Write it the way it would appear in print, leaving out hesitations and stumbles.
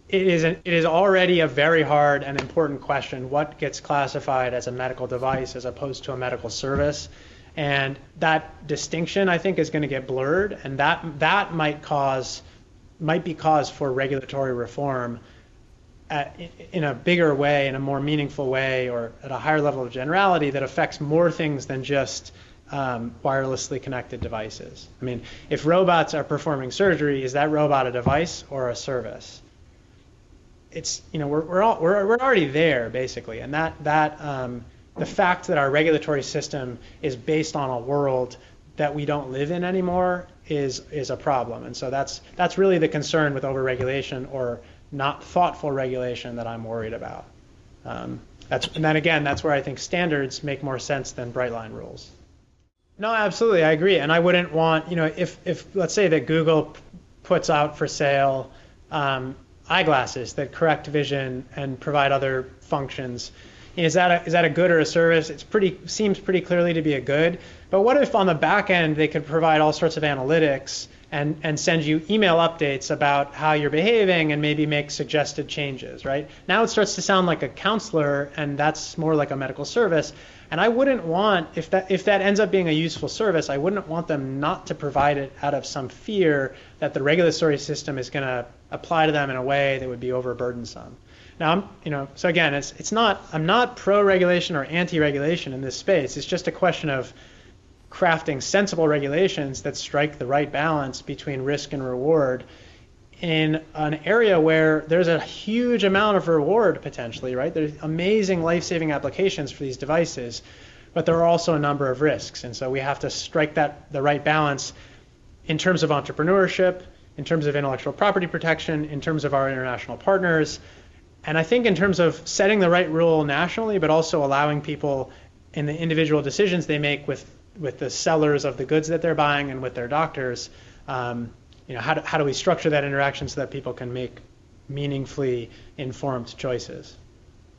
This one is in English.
it is already a very hard and important question. What gets classified as a medical device as opposed to a medical service? And that distinction, I think, is going to get blurred, and that might be cause for regulatory reform in a bigger way, in a more meaningful way, or at a higher level of generality that affects more things than just wirelessly connected devices. I mean, if robots are performing surgery, is that robot a device or a service? It's, we're already there basically, and the fact that our regulatory system is based on a world that we don't live in anymore is a problem. And so that's really the concern with overregulation or not thoughtful regulation that I'm worried about. And then again, that's where I think standards make more sense than bright line rules. No, absolutely, I agree. And I wouldn't want, if let's say that Google puts out for sale eyeglasses that correct vision and provide other functions, is that a good or a service? Seems pretty clearly to be a good. But what if on the back end they could provide all sorts of analytics and send you email updates about how you're behaving and maybe make suggested changes, right? Now it starts to sound like a counselor, and that's more like a medical service. And I wouldn't want, if that ends up being a useful service, I wouldn't want them not to provide it out of some fear that the regulatory system is going to apply to them in a way that would be overburdensome. Now, so again, I'm not pro-regulation or anti-regulation in this space. It's just a question of crafting sensible regulations that strike the right balance between risk and reward in an area where there's a huge amount of reward potentially, right? There's amazing life-saving applications for these devices, but there are also a number of risks. And so we have to strike the right balance in terms of entrepreneurship, in terms of intellectual property protection, in terms of our international partners. And I think in terms of setting the right rule nationally, but also allowing people in the individual decisions they make with the sellers of the goods that they're buying and with their doctors, how do we structure that interaction so that people can make meaningfully informed choices?